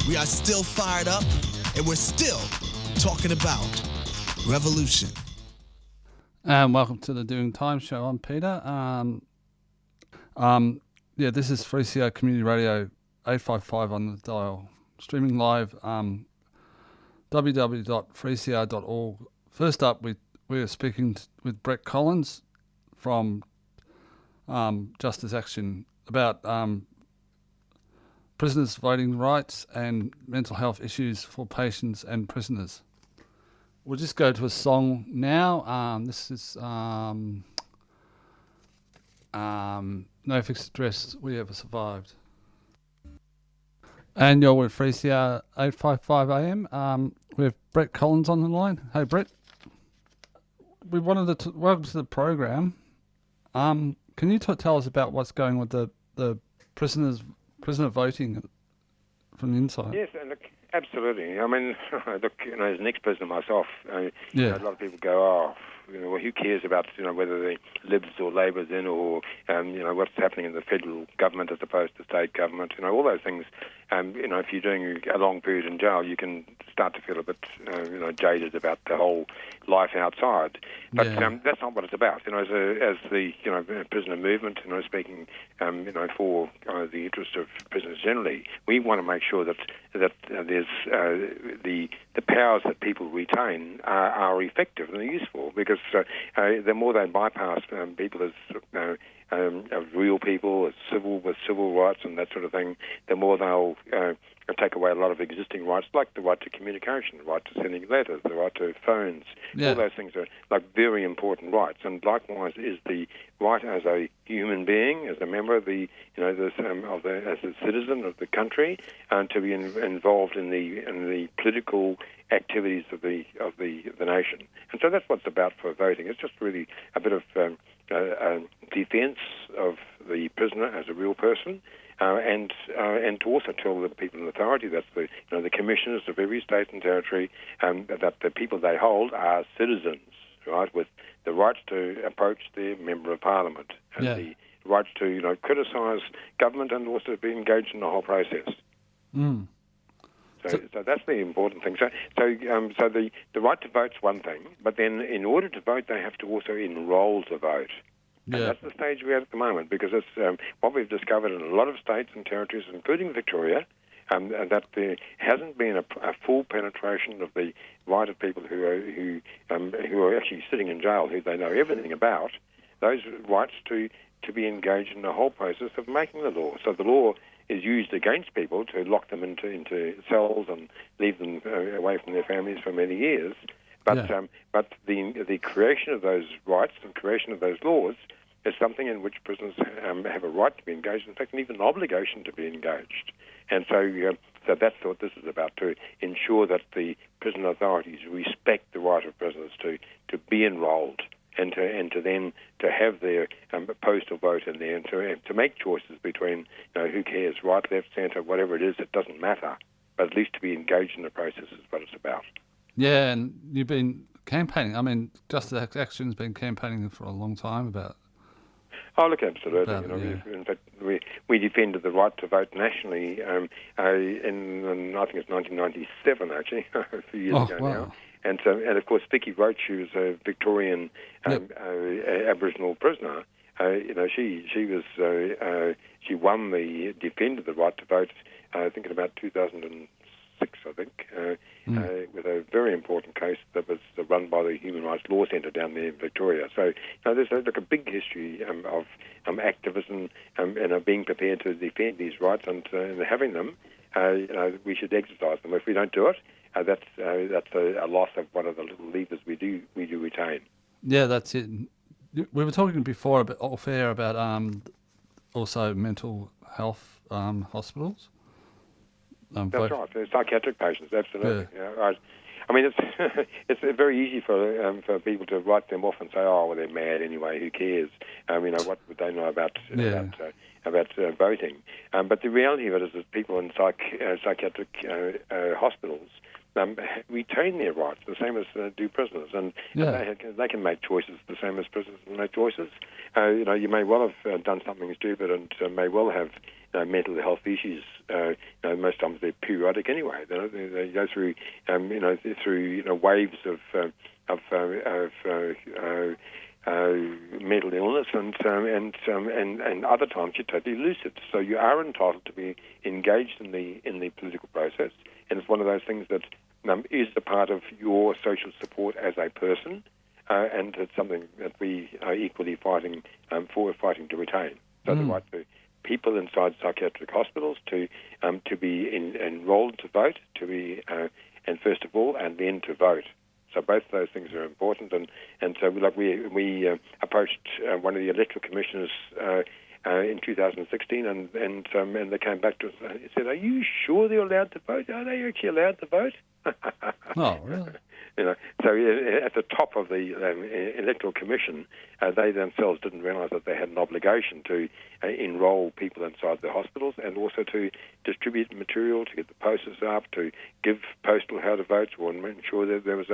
We are still fired up, and we're still talking about revolution. And welcome to the Doing Time Show. I'm Peter. This is 3CR Community Radio 855 on the dial. Streaming live, www.3cr.org. First up, we're speaking with Brett Collins from Justice Action about prisoners' voting rights and mental health issues for patients and prisoners. We'll just go to a song now. This is No Fixed Address, We Ever Survived. And you're with 3CR 855 AM. We have Brett Collins on the line. Hey, Brett. We wanted to welcome to the program. Can you tell us about what's going with the prisoner voting from the inside? Yes, and look, absolutely. I mean, look, as an ex-prisoner myself, a lot of people go, well, who cares about whether the Libs or Labor's in, or what's happening in the federal government as opposed to state government, all those things. If you're doing a long period in jail, you can start to feel a bit jaded about the whole life outside. But that's not what it's about. As the prisoner movement, speaking for the interest of prisoners generally, we want to make sure that there's the powers that people retain are effective and useful, because the more they bypass people as real people, with civil rights and that sort of thing, the more they'll take away a lot of existing rights, like the right to communication, the right to sending letters, the right to phones. All those things are like very important rights, and likewise is the right as a human being, as a member of as a citizen of the country, to be involved in the political activities of the nation. And so that's what it's about for voting. It's just really a bit of defence of the prisoner as a real person, and to also tell the people in authority, that's the commissioners of every state and territory, that the people they hold are citizens, right, with the rights to approach their member of parliament, and the rights to criticise government, and also be engaged in the whole process. Mm. So that's the important thing. So the right to vote's one thing, but then in order to vote, they have to also enrol to vote. And that's the stage we're at the moment, because it's what we've discovered in a lot of states and territories, including Victoria, that there hasn't been a full penetration of the right of people who are actually sitting in jail, who they know everything about, those rights to be engaged in the whole process of making the law. So the law is used against people to lock them into cells and leave them away from their families for many years. But the creation of those rights and creation of those laws is something in which prisoners have a right to be engaged, in fact, and even an obligation to be engaged. And so that's what this is about, to ensure that the prison authorities respect the right of prisoners to be enrolled, and to then to have their postal vote in there, and to make choices between who cares, right, left, centre, whatever it is, it doesn't matter, but at least to be engaged in the process is what it's about. Yeah, and you've been campaigning. I mean, Justice Action's been campaigning for a long time about. Oh, look, absolutely. In fact, we defended the right to vote nationally in I think it's 1997, actually, a few years ago now. And of course, Vicky Roach, who was a Victorian Aboriginal prisoner, she won defended the right to vote. I think in about 2006, with a very important case that was run by the Human Rights Law Centre down there in Victoria. So there's a big history of activism and being prepared to defend these rights, and having them. We should exercise them. If we don't do it, that's a loss of one of the little levers we do retain. Yeah, that's it. We were talking before off air about also mental health hospitals. That's right. For psychiatric patients, absolutely. Yeah. Right. I mean, it's very easy for people to write them off and say, "Oh, well, they're mad anyway. Who cares? What would they know about voting?" But the reality of it is that people in psychiatric hospitals retain their rights, the same as do prisoners, and they can make choices the same as prisoners can make choices. You may well have done something stupid, and may well have mental health issues, most times they're periodic anyway. They go through, waves of mental illness, and other times you're totally lucid. So you are entitled to be engaged in the political process, and it's one of those things that is a part of your social support as a person, and it's something that we are equally fighting to retain. So the right to people inside psychiatric hospitals to be enrolled to vote, and first of all, and then to vote. So both of those things are important, and so we approached one of the electoral commissioners in 2016, and they came back to us and said, "Are you sure they're allowed to vote? Are they actually allowed to vote?" Oh, really? So at the top of the electoral commission, they themselves didn't realise that they had an obligation to enrol people inside the hospitals, and also to distribute material, to get the posters up, to give postal how to vote, or ensure that there was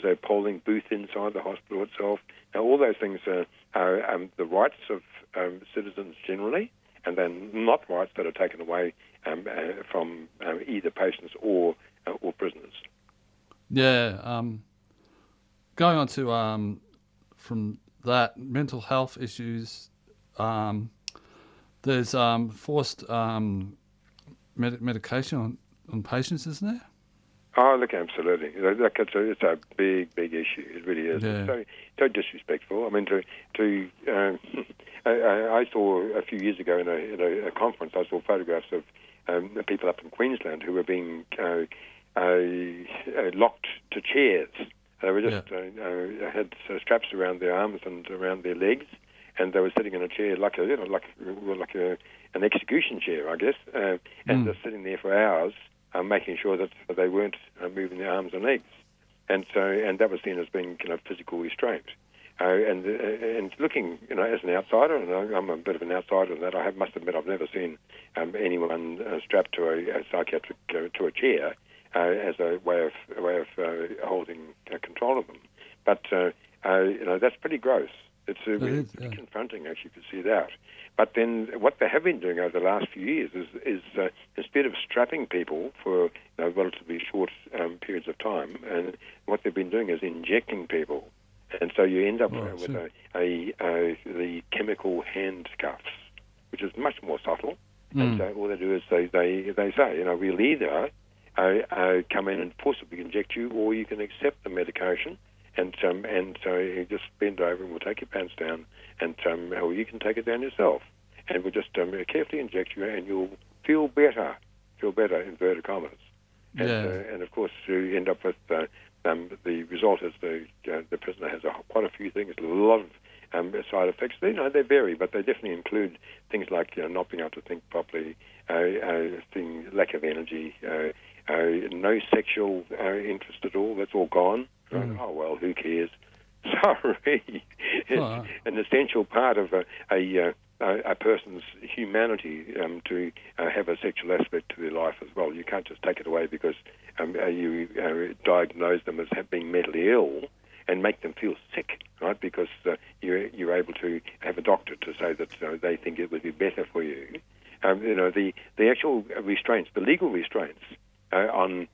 a polling booth inside the hospital itself. Now, all those things are the rights of citizens generally, and then not rights that are taken away from either patients or prisoners. Yeah. Going on to from that, mental health issues, there's forced medication on patients, isn't there? Oh, look, absolutely. It's a big issue. It really is. Yeah. It's so disrespectful. I mean, I saw a few years ago in a conference, I saw photographs of people up in Queensland who were being locked to chairs. They were just had straps around their arms and around their legs, and they were sitting in a chair like an execution chair, I guess, and just sitting there for hours, making sure that they weren't moving their arms and legs, and that was seen as being physical restraint. And looking, as an outsider, and I'm a bit of an outsider in that, I must admit I've never seen anyone strapped to a psychiatric to a chair as a way of holding control of them. But that's pretty gross. It's pretty confronting, actually, to see that. But then what they have been doing over the last few years is instead of strapping people for relatively short periods of time, and what they've been doing is injecting people. And so you end up with the chemical handcuffs, which is much more subtle. And so all they do is they say, we'll either come in and forcibly inject you, or you can accept the medication, and so you just bend over and we'll take your pants down, and or you can take it down yourself, and we'll just carefully inject you, and you'll feel better, inverted commas. And of course you end up with the result is the prisoner has quite a few things, a lot of side effects. They vary, but they definitely include things like not being able to think properly, lack of energy, no sexual interest at all. That's all gone. Oh well, who cares? Sorry, it's an essential part of a person's humanity to have a sexual aspect to their life as well. You can't just take it away because you diagnose them as being mentally ill and make them feel sick, right? Because you're able to have a doctor to say that they think it would be better for you. The actual restraints, the legal restraints on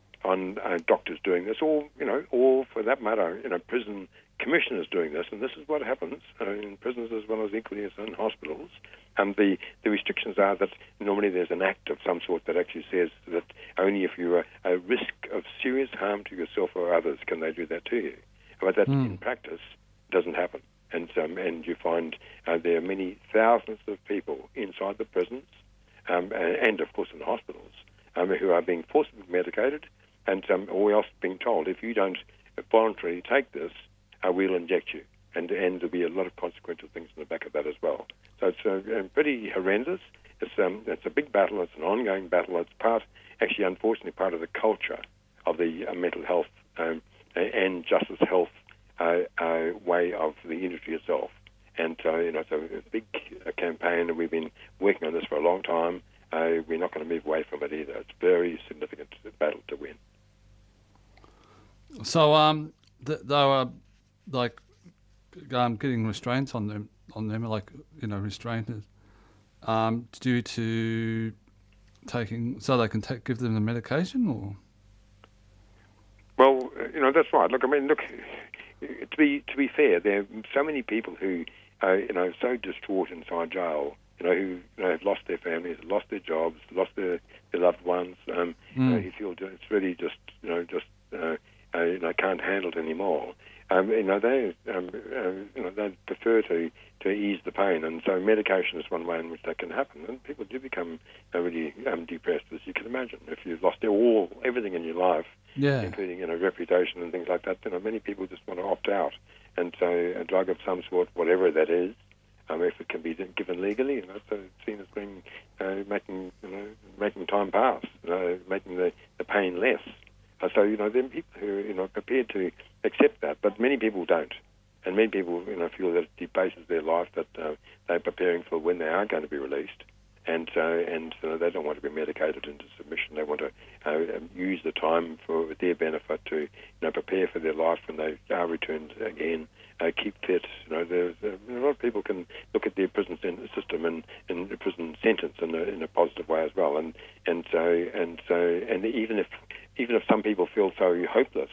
doctors doing this, or for that matter, prison commissioners doing this, and this is what happens in prisons as well as equally as in hospitals. The restrictions are that normally there's an act of some sort that actually says that only if you're a risk of serious harm to yourself or others can they do that to you. But that in practice doesn't happen. And you find there are many thousands of people inside the prisons and of course in hospitals who are being forcibly medicated, and or else being told, if you don't voluntarily take this, we'll inject you. And there'll be a lot of consequential things in the back of that as well. So it's pretty horrendous. It's a big battle. It's an ongoing battle. It's unfortunately, part of the culture of the mental health and justice health way of the industry itself. And it's a big campaign, and we've been working on this for a long time. We're not going to move away from it either. It's a very significant battle to win. So they were like getting restraints on them, like restraint due to taking, so they can give them the medication, or? Well, that's right. Look, to be fair, there are so many people who are, so distraught inside jail, who have lost their families, lost their jobs, lost their loved ones. Who feel it's really just can't handle it anymore. They prefer to ease the pain, and so medication is one way in which that can happen. And people do become really depressed, as you can imagine. If you've lost everything in your life, including reputation and things like that, many people just want to opt out. And so a drug of some sort, whatever that is, if it can be given legally, so it's seen as being making time pass, making the pain less. So there are people who are prepared to accept that, but many people don't. And many people feel that it debases their life, that they're preparing for when they are going to be released. And they don't want to be medicated into submission. They want to use the time for their benefit to prepare for their life when they are returned again. Keep fit. There's a lot of people can look at their prison system and the prison sentence in a positive way as well. And even if some people feel so hopeless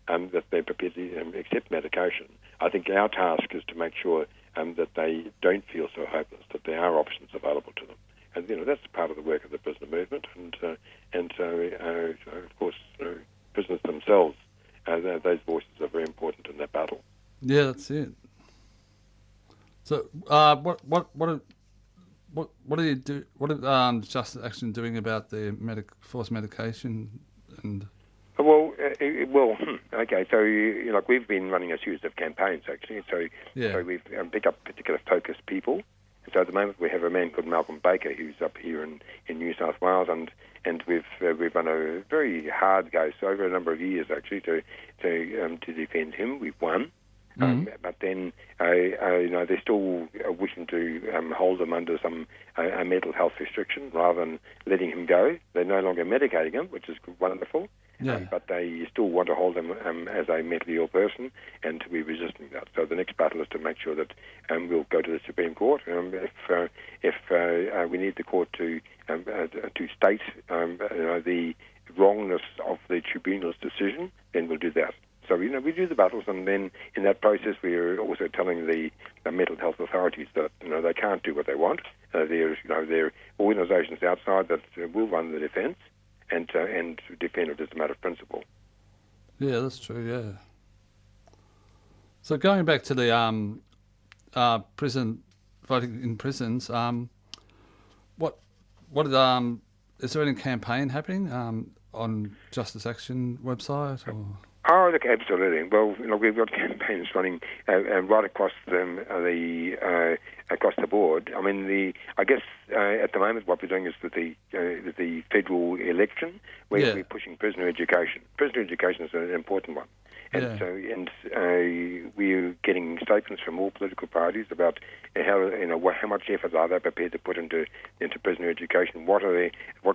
that they're prepared to accept medication, I think our task is to make sure that they don't feel so hopeless, that there are options available to them. And that's part of the work of the prisoner movement. And so of course, prisoners themselves, those voices are very important in that battle. Yeah, that's it. So, what do you do? What are Justice Action doing about the forced medication and? Okay. So, we've been running a series of campaigns actually. So we've picked up particular focused people. So at the moment we have a man called Malcolm Baker who's up here in New South Wales, and we've run a very hard go, so over a number of years actually, to defend him. We've won. But then, they're still wishing to hold him under some a mental health restriction rather than letting him go. They're no longer medicating him, which is wonderful. But they still want to hold him as a mentally ill person, and to be resisting that. So the next battle is to make sure that we'll go to the Supreme Court. If we need the court to state the wrongness of the tribunal's decision, then we'll do that. So, we do the battles, and then in that process we are also telling the mental health authorities that, they can't do what they want. There are organisations outside that will run the defence and defend it as a matter of principle. Yeah, that's true, yeah. So going back to the prison, voting in prisons, what is there any campaign happening on Justice Action website? Or? Oh, look, absolutely. Well, we've got campaigns running right across across the board. I mean, I guess at the moment what we're doing is with the federal election, we're pushing prisoner education. Prisoner education is an important one. And we're getting statements from all political parties about how much effort are they prepared to put into prisoner education. What do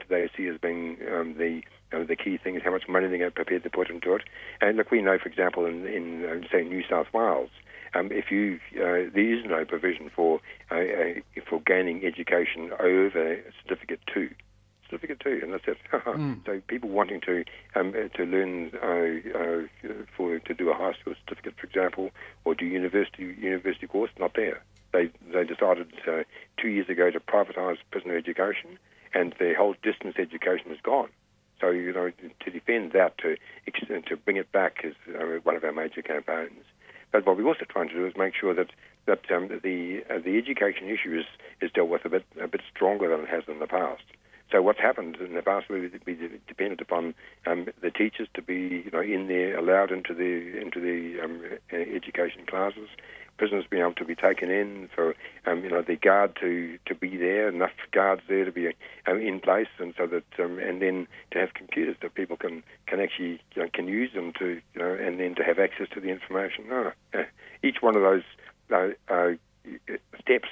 they see as being the key things? How much money they're prepared to put into it? And look, we know, for example, in say New South Wales, there is no provision for gaining education over Certificate 2. Certificate 2, and that's it. So people wanting to learn to do a high school certificate, for example, or do university course, not there. They decided 2 years ago to privatise prisoner education, and the whole distance education is gone. So to defend that, to bring it back is one of our major campaigns. But what we're also trying to do is make sure that the education issue is dealt with a bit stronger than it has in the past. So what's happened in the past, we depended upon the teachers to be in there, allowed into the education classes, prisoners being able to be taken in, for the guard to be there, enough guards there to be in place, and so that and then to have computers that people can actually can use them to and then to have access to the information. Each one of those steps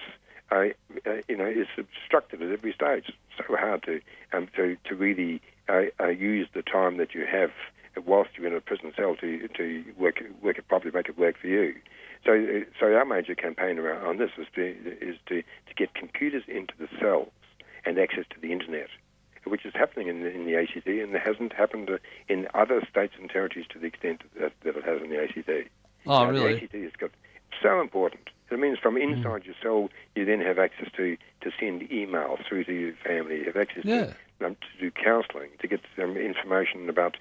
is obstructed at every stage. It's so hard to really use the time that you have whilst you're in a prison cell to work it properly, make it work for you. So our major campaign on this is to get computers into the cells and access to the internet. which is happening in the ACT, and it hasn't happened in other states and territories to the extent that it has in the ACT. Oh, really? The ACT has got so important. It means from inside your cell, you then have access to send emails through to your family. You have access to do counselling, to get information about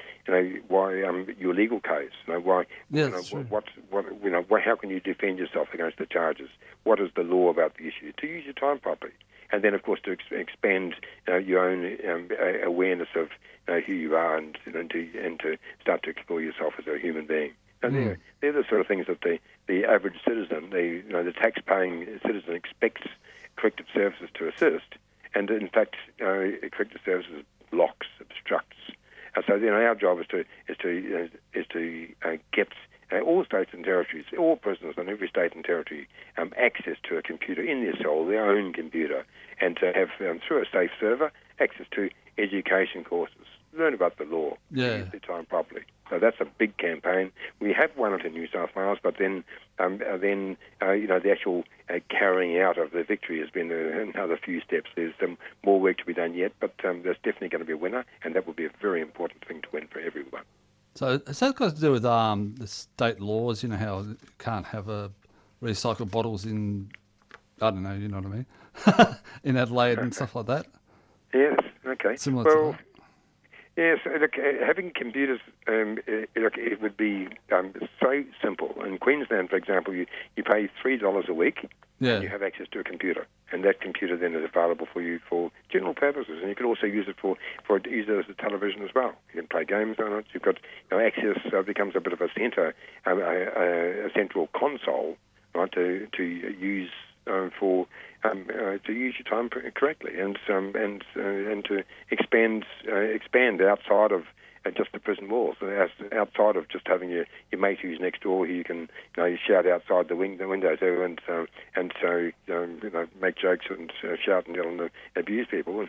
why your legal case. Why how can you defend yourself against the charges? What is the law about the issue? To use your time properly, and then of course to expand your own awareness of who you are, and to start to explore yourself as a human being. And they're the sort of things that the average citizen, the tax-paying citizen, expects corrective services to assist, and in fact, corrective services blocks, obstructs. And so, our job is to get all states and territories, all prisoners in every state and territory, access to a computer in their cell, their own computer, and to have through a safe server access to education courses, learn about the law, use their time properly. So that's a big campaign. We have one in New South Wales, but then the actual carrying out of the victory has been another few steps. There's some more work to be done yet, but there's definitely going to be a winner, and that will be a very important thing to win for everyone. So has that got to do with the state laws? You know how you can't have recycled bottles in, I don't know, you know what I mean, in Adelaide and stuff like that? Yes, okay. Similar to that. Yes, look, having computers, it would be so simple. In Queensland, for example, you pay $3 a week, and you have access to a computer, and that computer then is available for you for general purposes, and you can also use it use it as a television as well. You can play games on it. You've got access. Becomes a bit of a centre, a central console, right, to use. To use your time correctly, and to expand outside of just the prison walls, outside of just having your mate who's next door who you can shout outside the window to, and make jokes and shout and yell and abuse people.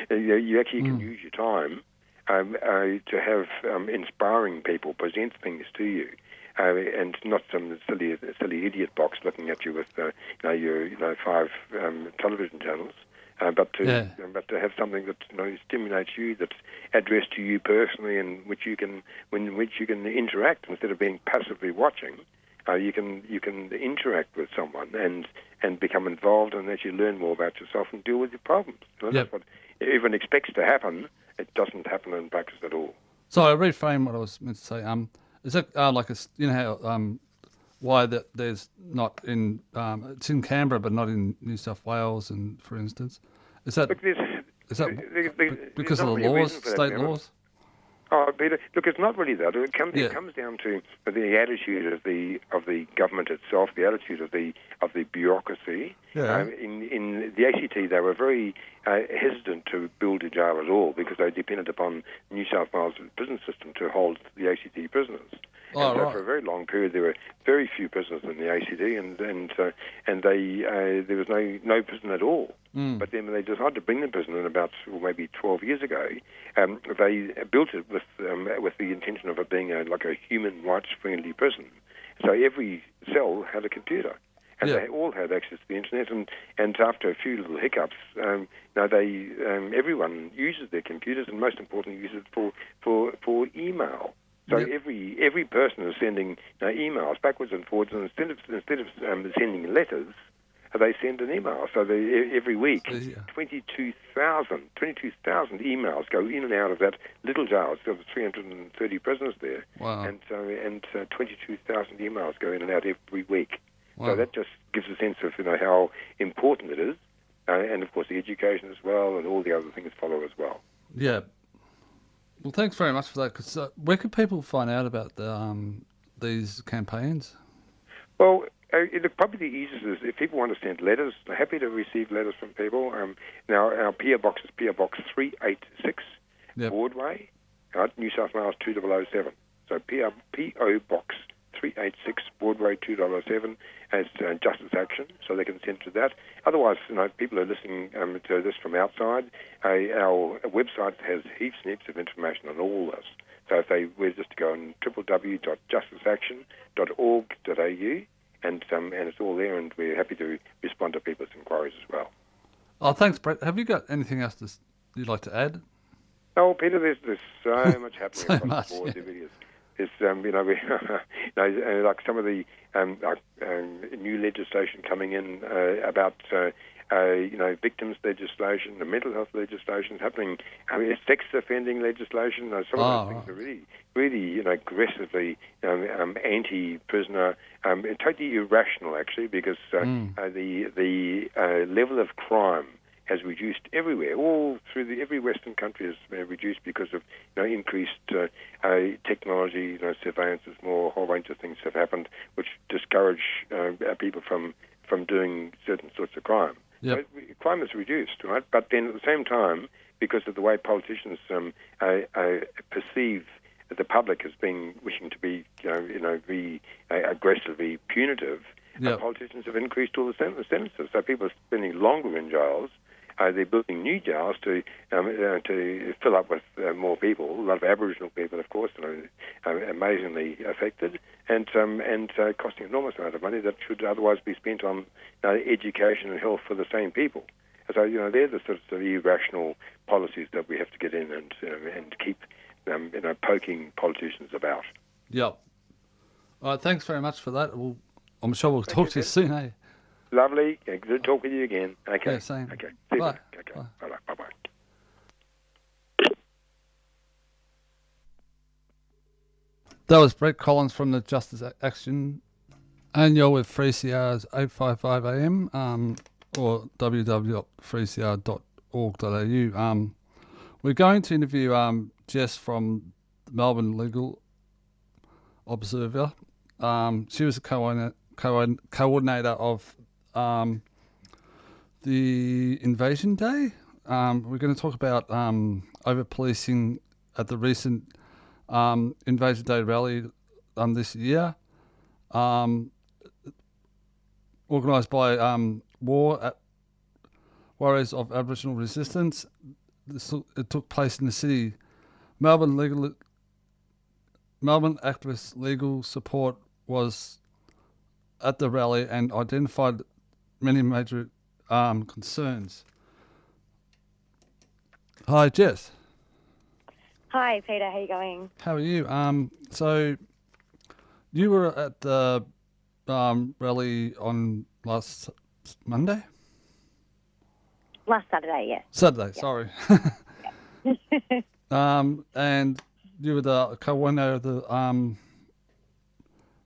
You actually can use your time to have inspiring people present things to you. And not some silly idiot box looking at you with your 5 television channels, but to have something that stimulates you, that's addressed to you personally, and which you can interact instead of being passively watching. You can interact with someone and become involved, and as you learn more about yourself and deal with your problems. That's what everyone expects to happen. It doesn't happen in practice at all. So I reframe what I was meant to say. Is that like how why that there's not in it's in Canberra but not in New South Wales, and for instance, is that because of the laws, state laws? Oh, Peter, look, it's not really that. It comes down to the attitude of the government itself, the attitude of the bureaucracy. Yeah. In the ACT, they were very hesitant to build a jail at all because they depended upon New South Wales prison system to hold the ACT prisoners. Oh, so for a very long period, there were very few prisoners in the ACT, and there was no prison at all. But then when they decided to bring the prison in about maybe 12 years ago, they built it with the intention of it being like a human rights friendly prison. So every cell had a computer, and they all had access to the internet. And after a few little hiccups, everyone uses their computers, and most importantly, uses it for email. So every person is sending emails backwards and forwards, and instead of sending letters, they send an email. So every week, 22,000 emails go in and out of that little jail. There's 330 prisoners there, and 22,000 emails go in and out every week. Wow. So that just gives a sense of how important it is, and of course the education as well, and all the other things follow as well. Yeah. Well, thanks very much for that. Cause, where can people find out about these campaigns? Well, probably the easiest is if people want to send letters. I'm happy to receive letters from people. Now, our PO Box is PO Box 386, Broadway, New South Wales 2007. So PO Box 386, Broadway 2007, as Justice Action, so they can send to that. Otherwise, people are listening to this from outside. Our website has heaps and heaps of information on all this. So if they were just to go on www.justiceaction.org.au, and it's all there, and we're happy to respond to people's inquiries as well. Oh, thanks, Brett. Have you got anything else to you'd like to add? Oh, Peter, there's so much happening So across much, the board. yeah. There really is. It's, like some of the new legislation coming in about, victims legislation, the mental health legislation happening. I mean, sex offending legislation. Some of those things are really, really, aggressively anti-prisoner, totally irrational, actually, because the level of crime has reduced everywhere, all through every Western country has reduced because of increased technology, surveillances, more, a whole range of things have happened which discourage people from doing certain sorts of crime. Yep. So crime is reduced, right? But then at the same time, because of the way politicians perceive the public as being wishing to be, be aggressively punitive, Yep. politicians have increased all the sentences. So people are spending longer in jails. They're building new jails to fill up with more people. A lot of Aboriginal people, of course, amazingly affected, and costing an enormous amount of money that should otherwise be spent on education and health for the same people. So they're the sorts of irrational policies that we have to get in and keep poking politicians about. Yep. All right, thanks very much for that. I'm sure we'll talk to you soon, eh? Lovely. Good to talk with you again. Okay. Yeah, same. Okay. See you. Bye. Okay. Bye. Bye. Bye. That was Brett Collins from the Justice Action, and you're with 3CR's 855 AM or www.3cr.org.au. We're going to interview Jess from the Melbourne Legal Observer. She was a coordinator of the Invasion Day. We're going to talk about over-policing at the recent Invasion Day rally this year, organised by Warriors of Aboriginal Resistance. It took place in the city. Melbourne Activist Legal Support was at the rally and identified many major concerns. Hi, Jess. Hi, Peter. How are you going? How are you? So you were at the rally on last Monday? Last Saturday, yes. Saturday, sorry. And you were the co-winner of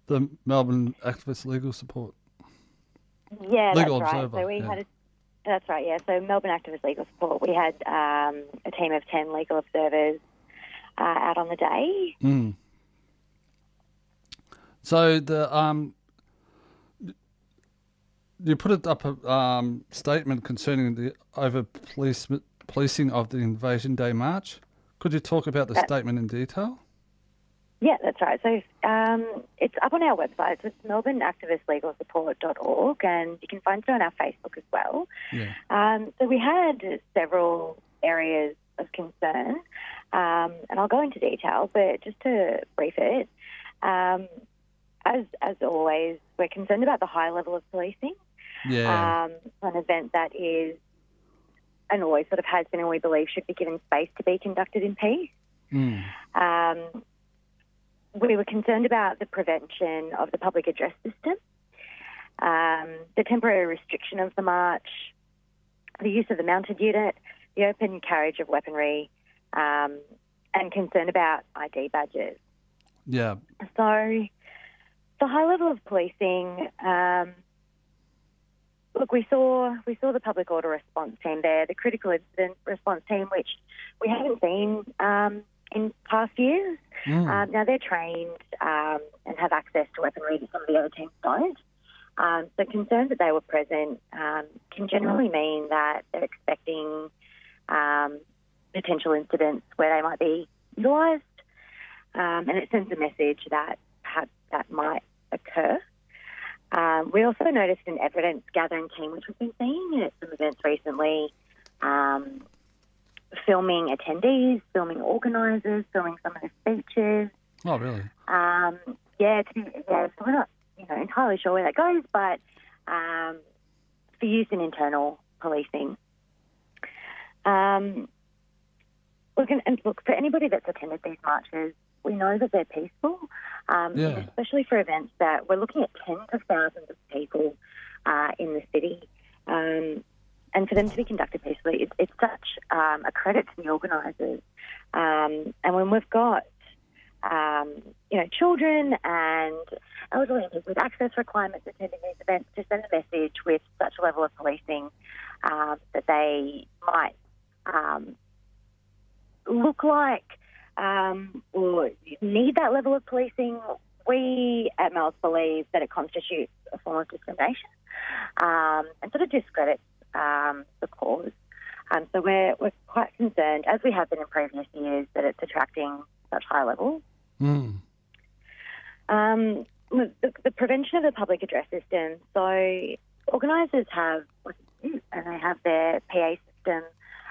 the Melbourne Activist Legal Support. Yeah, Legal that's Observer, right. So we had that's right, yeah. So Melbourne Activist Legal Support, we had a team of 10 legal observers out on the day. Mm. So the you put up a statement concerning the over-policing of the Invasion Day March. Could you talk about the statement in detail? Yeah, that's right. So it's up on our website. So it's melbourneactivistlegalsupport.org, and you can find it on our Facebook as well. Yeah. So we had several areas of concern, and I'll go into detail, but just to brief it, as always, we're concerned about the high level of policing. Yeah. An event that is, and always sort of has been, and we believe should be given space to be conducted in peace. Mm. We were concerned about the prevention of the public address system, the temporary restriction of the march, the use of the mounted unit, the open carriage of weaponry, and concern about ID badges. Yeah. So the high level of policing, look, we saw the public order response team there, the critical incident response team, which we haven't seen in past years. Mm. Now they're trained and have access to weaponry that some of the other teams don't. So concerns that they were present can generally mean that they're expecting potential incidents where they might be utilised, and it sends a message that perhaps that might occur. We also noticed an evidence gathering team, which we've been seeing at some events recently, filming attendees, filming organisers, filming some of the speeches. Oh, really? So we're not entirely sure where that goes, but for use in internal policing. Look, for anybody that's attended these marches, we know that they're peaceful, especially for events that we're looking at tens of thousands of people in the city. And for them to be conducted peacefully, it's such a credit to the organisers. And when we've got, children and elderly people with access requirements attending these events, to send a message with such a level of policing that they might look like or need that level of policing, we at MELS believe that it constitutes a form of discrimination and sort of discredits the cause. So we're quite concerned, as we have been in previous years, that it's attracting such high levels. The prevention of the public address system. So organisers have, and they have their PA system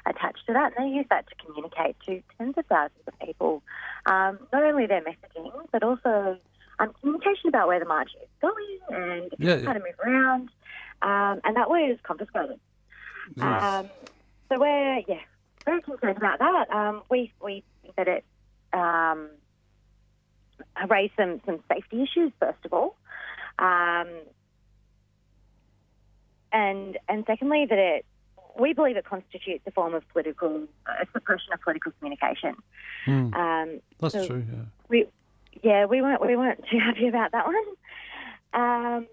attached to that, and they use that to communicate to tens of thousands of people, not only their messaging, but also communication about where the march is going and how to move around, and that was confiscated. Yes. So we're very concerned about that. We think that it raised some safety issues, first of all, and secondly that we believe it constitutes a form of suppression of political communication. That's so true. Yeah. We weren't too happy about that one.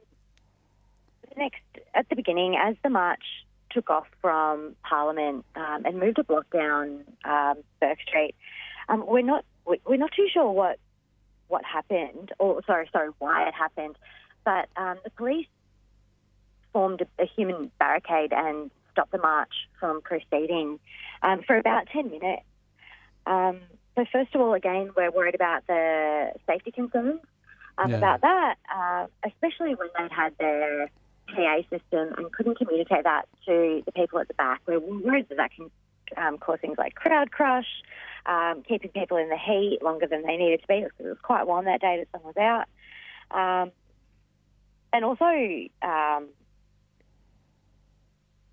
Next, at the beginning, as the march took off from Parliament and moved a block down Burke Street, we're not too sure what happened, or why it happened, but the police formed a human barricade and stopped the march from proceeding for about 10 minutes. So first of all, again, we're worried about the safety concerns about that, especially when they had their PA system and couldn't communicate that to the people at the back. We're worried that can cause things like crowd crush, keeping people in the heat longer than they needed to be, because it was quite warm that day that sun was out. And also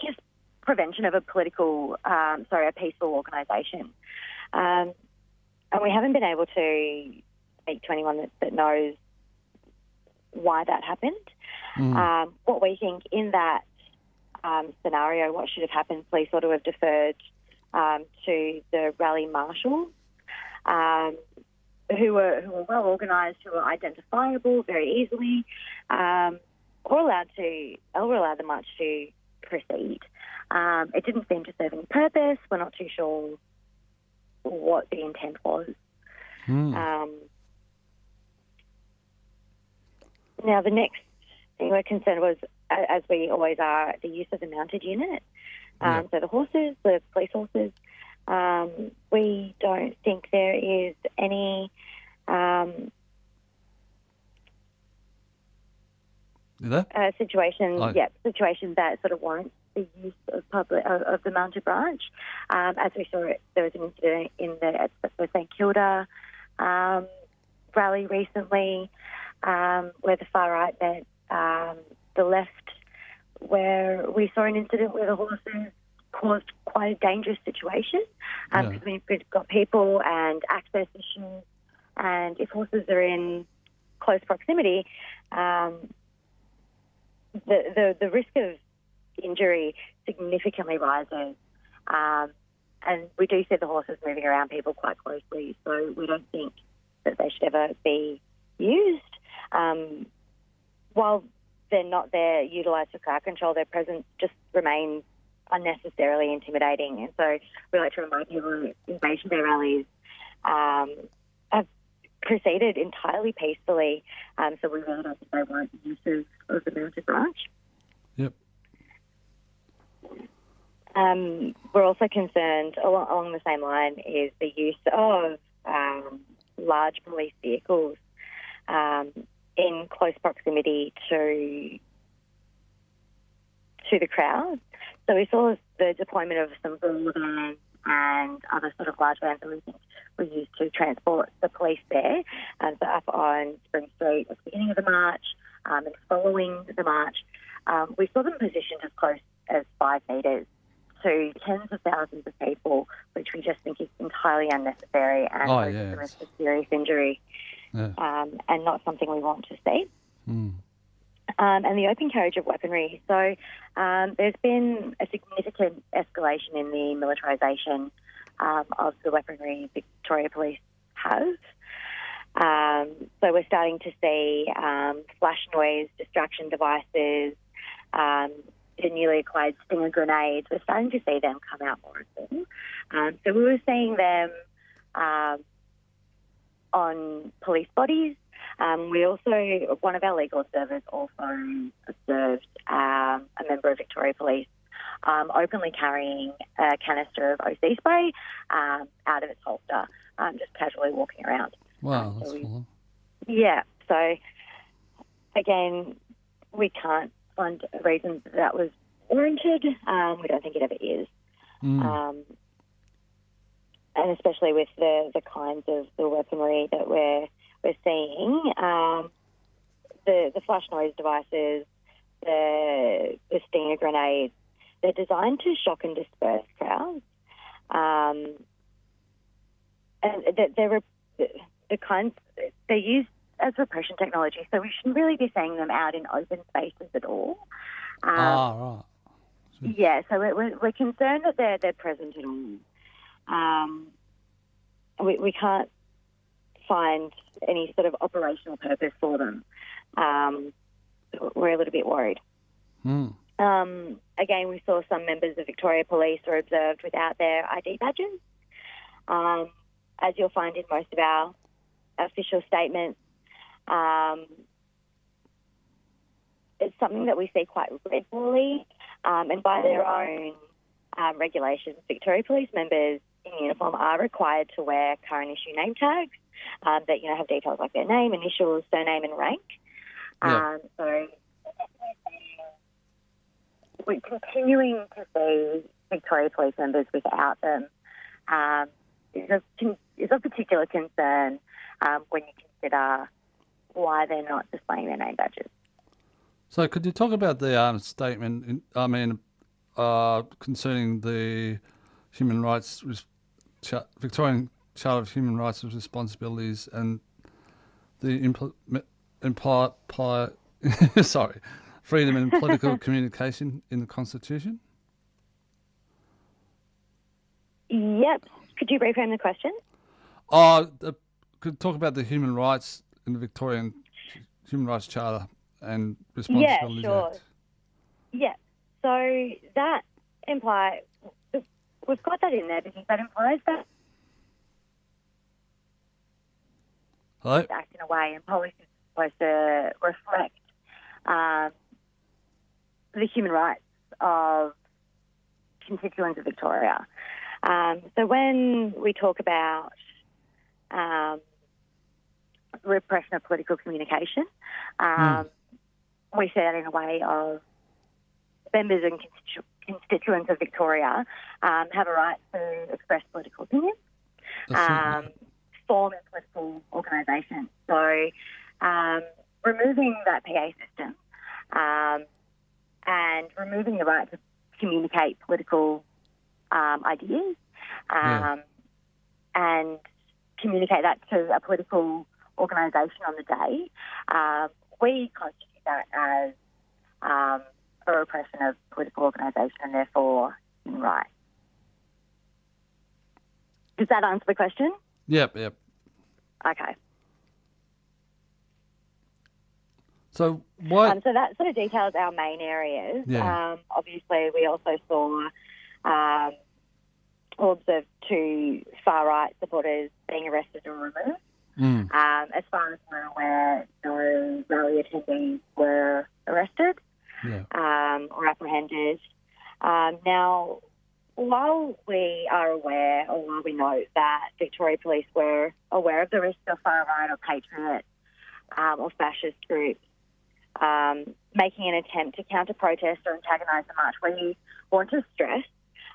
just prevention of a peaceful organisation. And we haven't been able to speak to anyone that knows why that happened. What we think in that scenario, what should have happened, police ought to have deferred to the rally marshals, who were well organised, who were identifiable very easily, or allow the march to proceed. It didn't seem to serve any purpose. We're not too sure what the intent was. Now, the next thing we're concerned was, as we always are, the use of the mounted unit. So the horses, the police horses, we don't think there is any situation that sort of warrants the use of the mounted branch. As we saw, there was an incident at the St Kilda rally recently, where the far right met the left, where we saw an incident where the horses caused quite a dangerous situation, because we've got people and access issues, and if horses are in close proximity, the risk of injury significantly rises, and we do see the horses moving around people quite closely, so we don't think that they should ever be used. While they're not there utilised for crowd control, their presence just remains unnecessarily intimidating, and so we like to remind people that Invasion Day rallies have proceeded entirely peacefully, so we really don't think they warrant the use of the mounted branch. Yep. We're also concerned, along the same line, is the use of large police vehicles in close proximity to the crowd. So we saw the deployment of some bull vans and other sort of large vans that we think were used to transport the police there. So up on Spring Street at the beginning of the march and following the march, we saw them positioned as close as 5 metres to tens of thousands of people, which we just think is entirely unnecessary and poses the risk of serious injury, and not something we want to see. And the open carriage of weaponry. So there's been a significant escalation in the militarisation of the weaponry Victoria Police have. So we're starting to see flash noise, distraction devices, the newly acquired stinger grenades. We're starting to see them come out more often. So we were seeing them on police bodies. We also, one of our legal observers also observed a member of Victoria Police openly carrying a canister of OC spray out of its holster, just casually walking around. Wow, that's cool. Yeah, so again, we can't find a reason that was warranted. We don't think it ever is. And especially with the kinds of the weaponry that we're seeing, the flash noise devices, the stinger grenades, they're designed to shock and disperse crowds. And they're the kinds, they're used as repression technology, so we shouldn't really be seeing them out in open spaces at all. Right. Yeah, so we're concerned that they're present at all. We can't find any sort of operational purpose for them. We're a little bit worried. Again, we saw some members of Victoria Police were observed without their ID badges. As you'll find in most of our official statements, it's something that we see quite regularly, and by their own regulations, Victoria Police members in uniform are required to wear current issue name tags that have details like their name, initials, surname, and rank. So we're continuing to see Victoria Police members without them is of particular concern when you consider why they're not displaying their name badges. So could you talk about the statement, concerning the human rights, Victorian Charter of Human Rights and Responsibilities and the freedom and political communication in the Constitution? Yep. Could you reframe the question? Could talk about the human rights in the Victorian Human Rights Charter and Responsibilities Act. Yeah. So that implies, we've got that in there because that implies that act in a way, and policy is supposed to reflect the human rights of constituents of Victoria. So when we talk about repression of political communication, we say that in a way of members and constituents of Victoria have a right to express political opinions, form a political organisation. So removing that PA system and removing the right to communicate political ideas and communicate that to a political organisation on the day, we constitute that as a repression of political organisation and therefore human rights. Does that answer the question? Yep. Okay. So what? So that sort of details our main areas. Yeah. Obviously, we also saw or observed 2 far-right supporters being arrested and removed. As far as we're aware, no rally attendees were arrested or apprehended. Now, while we are aware, or while we know that Victoria Police were aware of the risk of far-right or patriot or fascist groups making an attempt to counter-protest or antagonise the march, we want to stress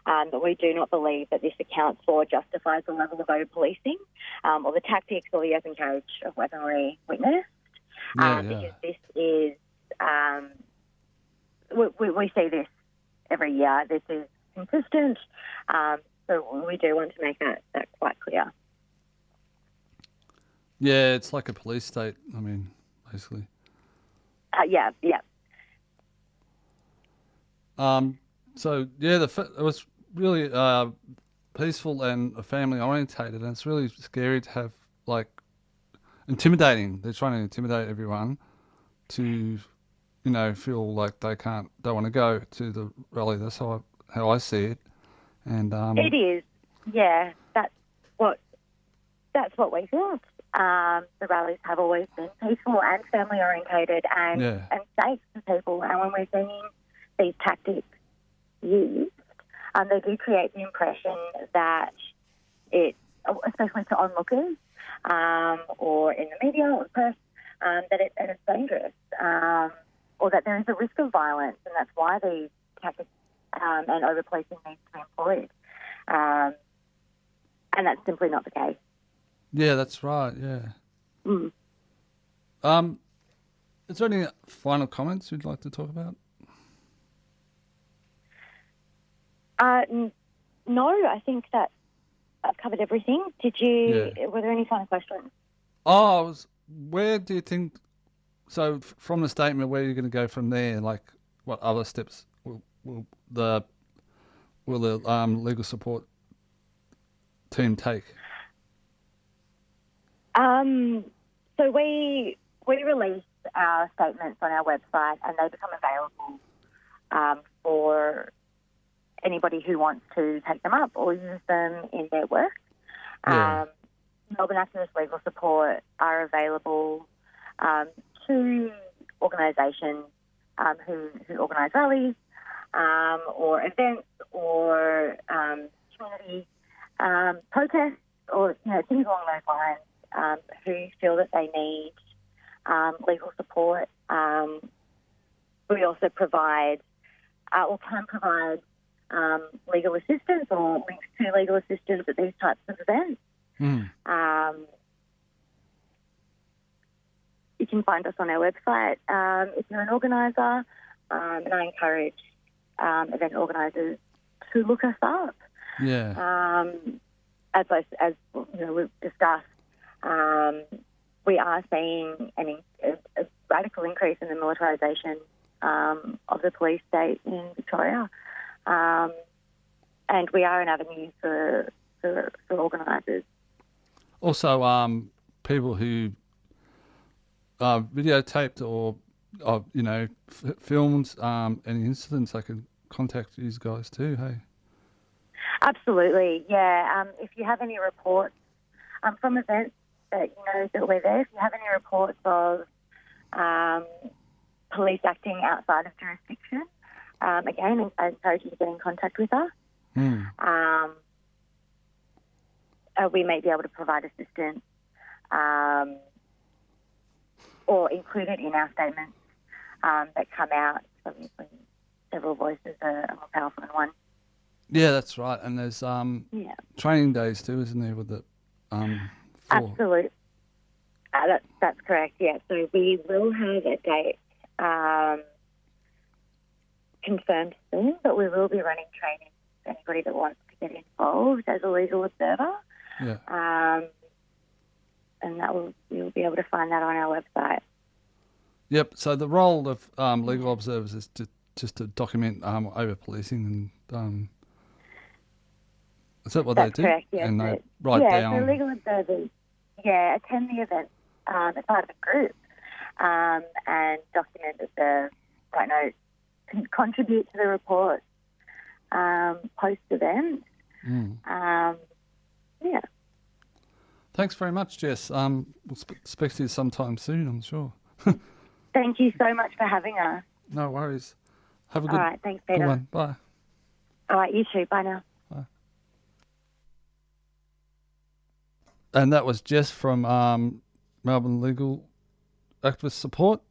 that we do not believe that this accounts for or justifies the level of over-policing or the tactics or the open carriage of weaponry witnessed. Because this is, we see this every year. This is consistent. So we do want to make that quite clear. Yeah, it's like a police state, I mean, basically. Yeah. So, yeah, it was really peaceful and family orientated, and it's really scary to have, like, intimidating. They're trying to intimidate everyone to, feel like they don't want to go to the rally. That's how I see it. And it is, yeah. That's what we feel. The rallies have always been peaceful and family orientated and safe for people. And when we're seeing these tactics used, they do create the impression that it, especially to onlookers or in the media or the press, that it's dangerous or that there is a risk of violence, and that's why these tactics and over-policing needs to be employed. And that's simply not the case. Yeah, that's right, yeah. Mm. Is there any final comments you'd like to talk about? No, I think that I've covered everything. Were there any final questions? Where do you think, so from the statement, where are you going to go from there? Like, what other steps will the legal support team take? So we release our statements on our website, and they become available for anybody who wants to take them up or use them in their work. Yeah. Melbourne Activist Legal Support are available to organisations who organise rallies or events or community protests or things along those lines, who feel that they need legal support. We also provide or can provide legal assistance or links to legal assistance at these types of events. You can find us on our website if you're an organiser, and I encourage event organisers to look us up. Yeah. As we've discussed, we are seeing a radical increase in the militarisation of the police state in Victoria, and we are an avenue for organisers. Also, people who videotaped or filmed any incidents, I can contact you guys too. Hey. Absolutely, yeah. If you have any reports from events that that we're there, if you have any reports of police acting outside of jurisdiction, again, I encourage you to get in contact with us. We may be able to provide assistance or include it in our statements that come out. Obviously, several voices are more powerful than one. Yeah, that's right. And there's training days too, isn't there? With the Absolutely, that's correct. Yeah, so we will have a date confirmed soon, but we will be running training for anybody that wants to get involved as a legal observer. Yeah. And you'll be able to find that on our website. Yep. So the role of legal observers is to document over policing and is that what That's they do? Correct, yes. And they write down. Yeah, so legal observers, attend the event as part of a group and document, observe, write notes, contribute to the report, post-event. Yeah. Thanks very much, Jess. We'll speak to you sometime soon, I'm sure. Thank you so much for having us. No worries. Have a good, All right, thanks, Peter. good one. Bye. All right, you too. Bye now. Bye. And that was Jess from Melbourne Legal Activist Support.